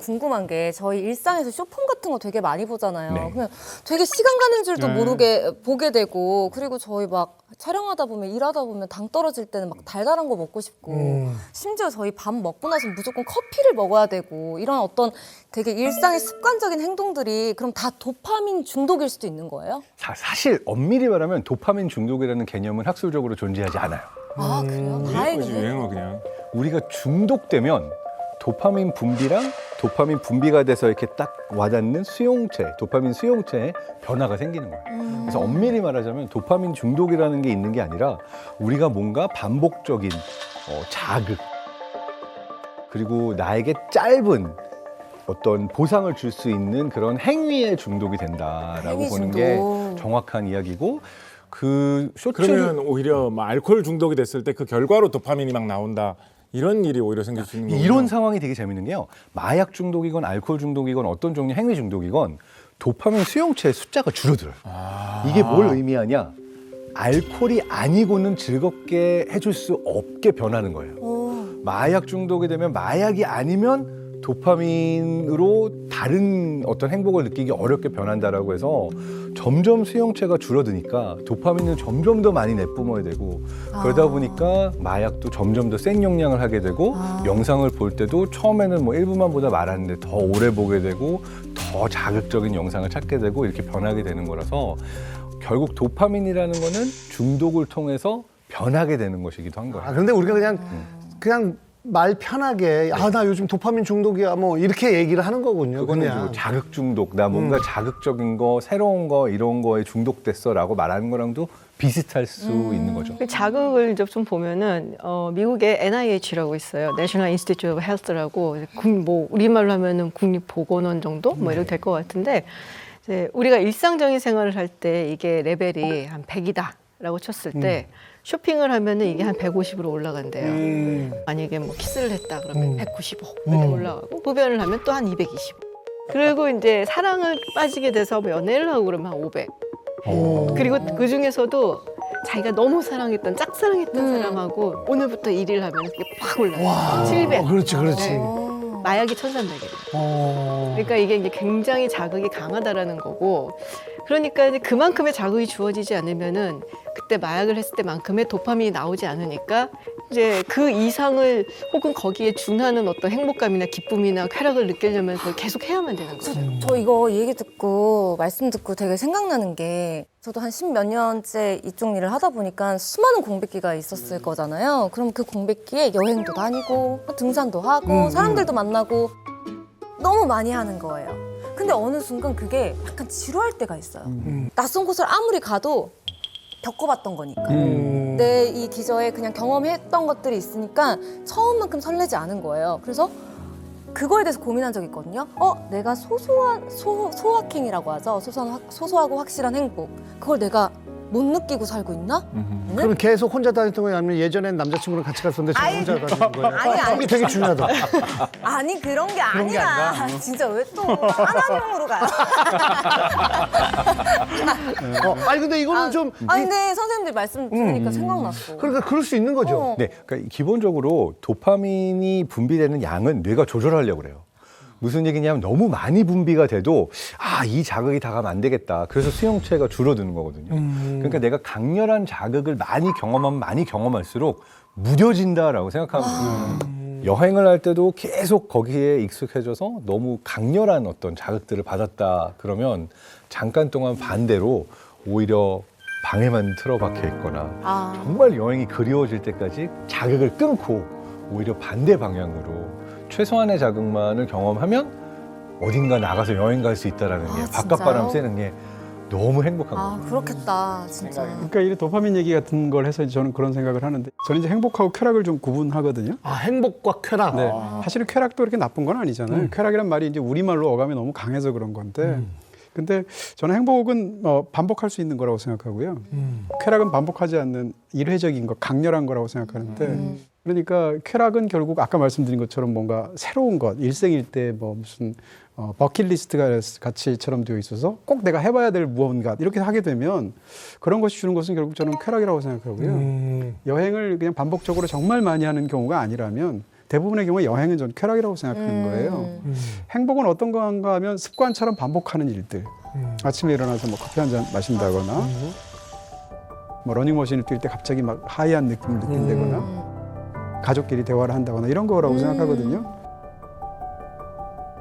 궁금한 게 저희 일상에서 쇼폼 같은 거 되게 많이 보잖아요. 네. 그냥 되게 시간 가는 줄도 네. 모르게 보게 되고 그리고 저희 막 촬영하다 보면 일하다 보면 당 떨어질 때는 막 달달한 거 먹고 싶고 심지어 저희 밥 먹고 나서 무조건 커피를 먹어야 되고 이런 어떤 되게 일상의 습관적인 행동들이 그럼 다 도파민 중독일 수도 있는 거예요? 사실 엄밀히 말하면 도파민 중독이라는 개념은 학술적으로 존재하지 않아요. 아 그래요? 거지, 다행이네요. 유행어 그냥. 우리가 중독되면 도파민 분비랑 도파민 분비가 돼서 이렇게 딱 와닿는 수용체, 도파민 수용체에 변화가 생기는 거예요. 그래서 엄밀히 말하자면 도파민 중독이라는 게 있는 게 아니라 우리가 뭔가 반복적인 자극 그리고 나에게 짧은 어떤 보상을 줄 수 있는 그런 행위에 중독이 된다라고 행위 보는 중독. 게 정확한 이야기고 그 쇼츠 그러면 오히려 뭐 알코올 중독이 됐을 때 그 결과로 도파민이 막 나온다. 이런 일이 오히려 생길 수 있는 거예요. 이런 상황이 되게 재밌는 게요. 마약 중독이건 알코올 중독이건 어떤 종류 행위 중독이건 도파민 수용체의 숫자가 줄어들어요. 이게 뭘 의미하냐? 알코올이 아니고는 즐겁게 해줄 수 없게 변하는 거예요. 마약 중독이 되면 마약이 아니면 도파민으로 다른 어떤 행복을 느끼기 어렵게 변한다라고 해서 점점 수용체가 줄어드니까 도파민을 점점 더 많이 내뿜어야 되고 그러다 보니까 마약도 점점 더 센 영향을 하게 되고 영상을 볼 때도 처음에는 뭐 1분만 보다 말았는데 더 오래 보게 되고 더 자극적인 영상을 찾게 되고 이렇게 변하게 되는 거라서 결국 도파민이라는 거는 중독을 통해서 변하게 되는 것이기도 한 거예요. 아, 근데 우리가 그냥 말 편하게 나 요즘 도파민 중독이야 뭐 이렇게 얘기를 하는 거군요. 그거는 그냥. 뭐 자극 중독, 나 뭔가 자극적인 거, 새로운 거 이런 거에 중독됐어라고 말하는 거랑도 비슷할 수 있는 거죠. 그 자극을 이제 좀 보면은 미국의 NIH라고 있어요. National Institute of Health라고 뭐 우리말로 하면은 국립보건원 정도 뭐 이렇게 될 것 같은데 이제 우리가 일상적인 생활을 할 때 이게 레벨이 한 100이다라고 쳤을 때 쇼핑을 하면은 이게 한 150으로 올라간대요. 만약에 뭐 키스를 했다 그러면 195 이렇게 올라가고 흡연을 하면 또 한 220. 그리고 이제 사랑을 빠지게 돼서 뭐 연애를 하고 그러면 한 500. 그리고 그 중에서도 자기가 너무 사랑했던 짝사랑했던 사람하고 오늘부터 1일 하면 이게 팍 올라가요. 700. 그렇지, 그렇지. 네. 마약이 1300이에요. 그러니까 이게 이제 굉장히 자극이 강하다라는 거고, 그러니까 이제 그만큼의 자극이 주어지지 않으면은 그때 마약을 했을 때만큼의 도파민이 나오지 않으니까 이제 그 이상을 혹은 거기에 준하는 어떤 행복감이나 기쁨이나 쾌락을 느끼려면 그걸 계속 해야만 되는 거죠. 저 이거 얘기 듣고 말씀 듣고 되게 생각나는 게 저도 한 10몇 년째 이쪽 일을 하다 보니까 수많은 공백기가 있었을 거잖아요. 그럼 그 공백기에 여행도 다니고 등산도 하고 사람들도 만나고 너무 많이 하는 거예요. 근데 어느 순간 그게 약간 지루할 때가 있어요. 낯선 곳을 아무리 가도 겪어봤던 거니까. 내 이 기저에 그냥 경험했던 것들이 있으니까 처음만큼 설레지 않은 거예요. 그래서 그거에 대해서 고민한 적이 있거든요. 내가 소확행이라고 하죠. 소소하고 확실한 행복. 그걸 내가 못 느끼고 살고 있나? 그럼 계속 혼자 다녔던 거예요? 아니면 예전엔 남자친구랑 같이 갔었는데 지금 혼자 다니는 거예요? 아니. 이게 되게 중요하다. 아니 그런 게 그런 게 아니라 아니라? 진짜 왜 또 하나님으로 가요? 아니 근데 이거는 좀 근데 선생님들 말씀 들으니까 생각났어. 그러니까 그럴 수 있는 거죠. 네, 그러니까 기본적으로 도파민이 분비되는 양은 뇌가 조절하려고 그래요. 무슨 얘기냐면 너무 많이 분비가 돼도 이 자극이 다 가면 안 되겠다. 그래서 수용체가 줄어드는 거거든요. 그러니까 내가 강렬한 자극을 많이 경험하면 많이 경험할수록 무뎌진다라고 생각하면 돼요. 여행을 할 때도 계속 거기에 익숙해져서 너무 강렬한 어떤 자극들을 받았다 그러면 잠깐 동안 반대로 오히려 방에만 틀어박혀 있거나 정말 여행이 그리워질 때까지 자극을 끊고 오히려 반대 방향으로 최소한의 자극만을 경험하면 어딘가 나가서 여행 갈 수 있다라는 게 바깥바람 쐬는 게 너무 행복한 거예요. 그렇겠다 진짜. 그러니까 이 도파민 얘기 같은 걸 해서 저는 그런 생각을 하는데 저는 이제 행복하고 쾌락을 좀 구분하거든요. 행복과 쾌락. 네. 사실은 쾌락도 그렇게 나쁜 건 아니잖아요. 쾌락이란 말이 이제 우리말로 어감이 너무 강해서 그런 건데. 근데 저는 행복은 반복할 수 있는 거라고 생각하고요. 쾌락은 반복하지 않는 일회적인 것, 강렬한 거라고 생각하는데 그러니까 쾌락은 결국 아까 말씀드린 것처럼 뭔가 새로운 것, 일생일 때 뭐 무슨 버킷리스트가 같이처럼 되어 있어서 꼭 내가 해봐야 될 무언가 이렇게 하게 되면 그런 것이 주는 것은 결국 저는 쾌락이라고 생각하고요. 여행을 그냥 반복적으로 정말 많이 하는 경우가 아니라면 대부분의 경우에 여행은 전 쾌락이라고 생각하는 거예요. 행복은 어떤 건가 하면 습관처럼 반복하는 일들. 아침에 일어나서 뭐 커피 한 잔 마신다거나 뭐 러닝머신을 뛸 때 갑자기 막 하이한 느낌을 느낀다거나 가족끼리 대화를 한다거나 이런 거라고 생각하거든요.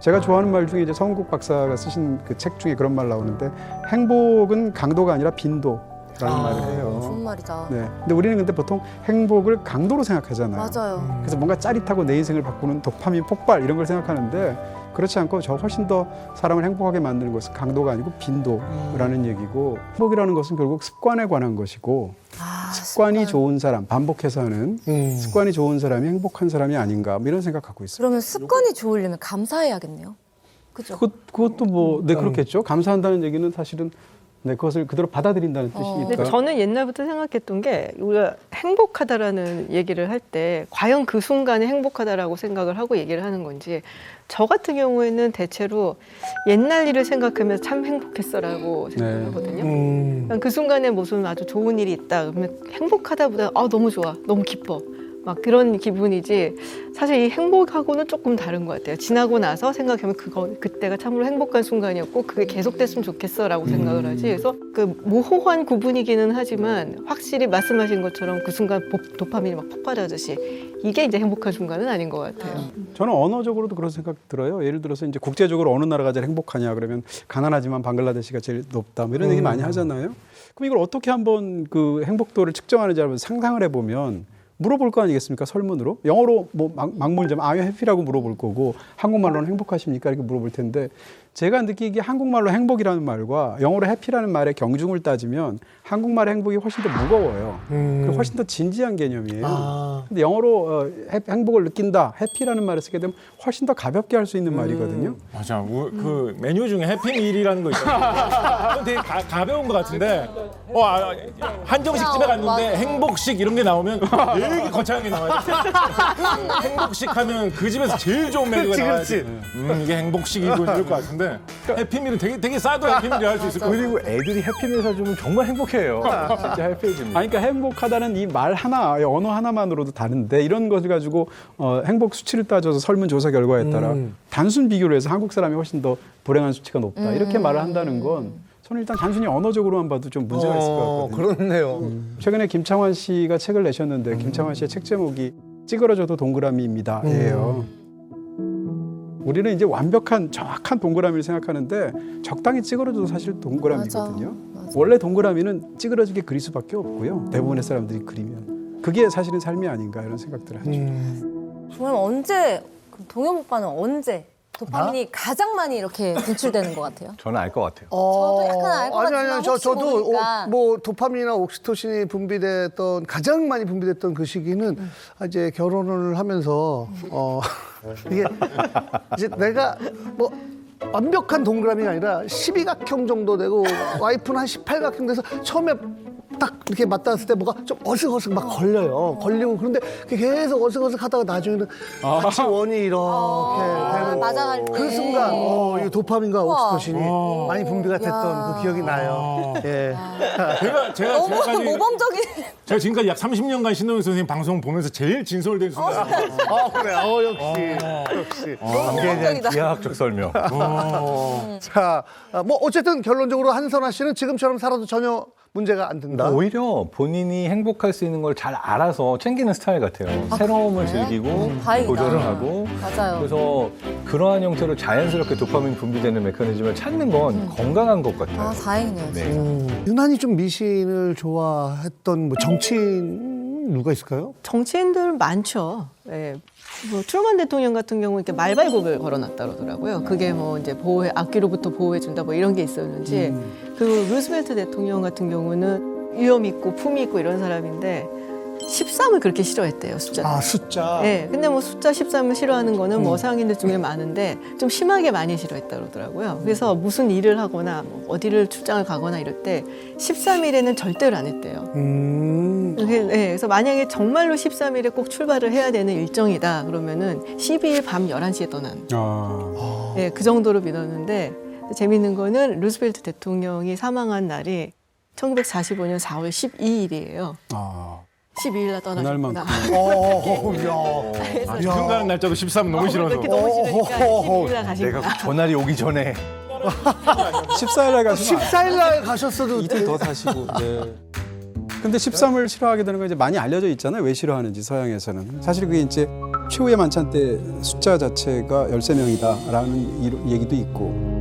제가 좋아하는 말 중에 이제 서은국 박사가 쓰신 그 책 중에 그런 말 나오는데 행복은 강도가 아니라 빈도라는 말을 해요. 좋은 말이다. 네. 근데 우리는 근데 보통 행복을 강도로 생각하잖아요. 맞아요. 그래서 뭔가 짜릿하고 내 인생을 바꾸는 도파민 폭발 이런 걸 생각하는데 그렇지 않고 저 훨씬 더 사람을 행복하게 만드는 것은 강도가 아니고 빈도라는 얘기고 행복이라는 것은 결국 습관에 관한 것이고 습관이 좋은 사람, 반복해서 하는 습관이 좋은 사람이 행복한 사람이 아닌가 뭐 이런 생각하고 있어요. 그러면 습관이 좋으려면 감사해야겠네요. 그죠? 그것도 뭐 네 그렇겠죠. 감사한다는 얘기는 사실은 네, 그것을 그대로 받아들인다는 뜻이니까. 근데 저는 옛날부터 생각했던 게 우리가 행복하다라는 얘기를 할 때 과연 그 순간에 행복하다라고 생각을 하고 얘기를 하는 건지 저 같은 경우에는 대체로 옛날 일을 생각하면서 참 행복했어라고 생각을 하거든요. 그러니까 그 순간에 무슨 아주 좋은 일이 있다 그러면 행복하다보다 너무 좋아, 너무 기뻐. 막 그런 기분이지 사실 이 행복하고는 조금 다른 것 같아요. 지나고 나서 생각하면 그때가 참으로 행복한 순간이었고 그게 계속됐으면 좋겠어라고 생각을 하지. 그래서 그 모호한 구분이기는 하지만 확실히 말씀하신 것처럼 그 순간 도파민이 막 폭발하듯이 이게 이제 행복한 순간은 아닌 것 같아요. 저는 언어적으로도 그런 생각 들어요. 예를 들어서 이제 국제적으로 어느 나라가 제일 행복하냐 그러면 가난하지만 방글라데시가 제일 높다 뭐 이런 얘기 많이 하잖아요. 그럼 이걸 어떻게 한번 그 행복도를 측정하는지 한번 상상을 해보면 물어볼 거 아니겠습니까? 설문으로. 영어로 뭐 막물점 Are you happy라고 물어볼 거고 한국말로는 행복하십니까? 이렇게 물어볼 텐데 제가 느끼기에 한국말로 행복이라는 말과 영어로 해피라는 말의 경중을 따지면 한국말의 행복이 훨씬 더 무거워요. 그리고 훨씬 더 진지한 개념이에요. 근데 영어로 행복을 느낀다, 해피라는 말을 쓰게 되면 훨씬 더 가볍게 할 수 있는 말이거든요. 맞아. 그 메뉴 중에 해피밀이라는 거 있어요. 되게 가벼운 것 같은데 한정식 집에 갔는데 행복식 이런 게 나오면 되게 거창하게 나와요. 행복식 하면 그 집에서 제일 좋은 메뉴가 나와야지. 이게 행복식이고 이럴 것 같은데 해피밀은 되게 싸도 해피밀이 할 수 있을 것 같아요. 그리고 애들이 해피밀 사주면 정말 행복해요. 진짜 해피해집니다. 아니, 그러니까 행복하다는 이 말 하나, 언어 하나만으로도 다른데 이런 것을 가지고 행복 수치를 따져서 설문조사 결과에 따라 단순 비교를 해서 한국 사람이 훨씬 더 불행한 수치가 높다 이렇게 말을 한다는 건 저는 일단 단순히 언어적으로만 봐도 좀 문제가 있을 것 같거든요. 그렇네요. 최근에 김창완 씨가 책을 내셨는데 김창완 씨의 책 제목이 찌그러져도 동그라미입니다. 예요. 우리는 이제 완벽한 정확한 동그라미를 생각하는데 적당히 찌그러져도 사실 동그라미거든요. 맞아. 원래 동그라미는 찌그러지게 그릴 수밖에 없고요. 대부분의 사람들이 그리면 그게 사실은 삶이 아닌가 이런 생각들을 하죠. 그럼 언제 동엽 오빠는 언제 도파민이 가장 많이 이렇게 분출되는 것 같아요? 저는 알 것 같아요. 저도 약간 알 것 같지만 아니, 혹시 저도 모르니까. 뭐 도파민이나 옥시토신이 분비됐던 가장 많이 분비됐던 그 시기는 이제 결혼을 하면서 이게 이제 내가 뭐 완벽한 동그라미가 아니라 12각형 정도 되고 와이프는 한 18각형 돼서 처음에 딱 이렇게 맞닿았을 때 뭐가 좀 어슥어슥 막 걸려요. 걸리고 그런데 그게 계속 어슥어슥 하다가 나중에는 같이 원이 이렇게 되는 맞아갈 때. 그 순간 이 도파민과 옥시토신이 많이 분비가 됐던 그 기억이 나요. 예. 제가 너무 지금까지 모범적인. 제가 지금까지 약 30년간 신동엽 선생님 방송 보면서 제일 진솔된 순간. 그래. 역시. 관계에 대한 기하학적 설명. 자, 뭐 어쨌든 결론적으로 한선아 씨는 지금처럼 살아도 전혀 문제가 안 된다. 오히려 본인이 행복할 수 있는 걸 잘 알아서 챙기는 스타일 같아요. 새로움을 즐기고 다행이다. 도전을 하고. 맞아요. 그래서 그러한 형태로 자연스럽게 도파민 분비되는 메커니즘을 찾는 건 건강한 것 같아요. 다행이네요. 네. 유난히 좀 미신을 좋아했던 뭐 정치인 누가 있을까요? 정치인들 많죠. 예. 뭐 트루먼 대통령 같은 경우 이렇게 말발굽을 걸어놨다 그러더라고요. 그게 뭐 이제 악귀로부터 보호해준다 뭐 이런 게 있었는지. 그리고 루스벨트 대통령 같은 경우는 위험 있고 품위 있고 이런 사람인데 13을 그렇게 싫어했대요, 숫자. 아, 숫자. 네, 근데 뭐 숫자 13을 싫어하는 거는 뭐 상인들 중에 많은데 좀 심하게 많이 싫어했다 그러더라고요. 그래서 무슨 일을 하거나 뭐 어디를 출장을 가거나 이럴 때 13일에는 절대로 안 했대요. 그래서 만약에 정말로 13일에 꼭 출발을 해야 되는 일정이다 그러면은 12일 밤 11시에 떠난. 네, 그 정도로 믿었는데 재미있는 거는 루스벨트 대통령이 사망한 날이 1945년 4월 12일이에요. 12일 날 떠나셨구나. 야. 지금 가는 날짜도 13은 너무 싫어서. 그렇게 너무 싫으니까 12일 날 가신 내가 거야. 전날이 오기 전에 14일 날 가시면 14일 날 가셨어도 이틀 더 사시고. 네. 근데 13을 싫어하게 되는 건 이제 많이 알려져 있잖아요. 왜 싫어하는지 서양에서는. 사실 그게 이제 최후의 만찬 때 숫자 자체가 13명이다라는 얘기도 있고.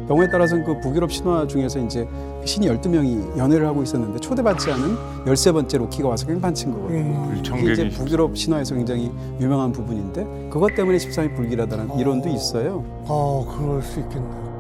경우에 따라서는 그 북유럽 신화 중에서 이제 신이 12명이 연애를 하고 있었는데 초대받지 않은 13번째 로키가 와서 깽판친 거거든요. 이게 이제 북유럽 신화에서 굉장히 유명한 부분인데 그것 때문에 13이 불길하다는 이론도 있어요. 그럴 수 있겠네요.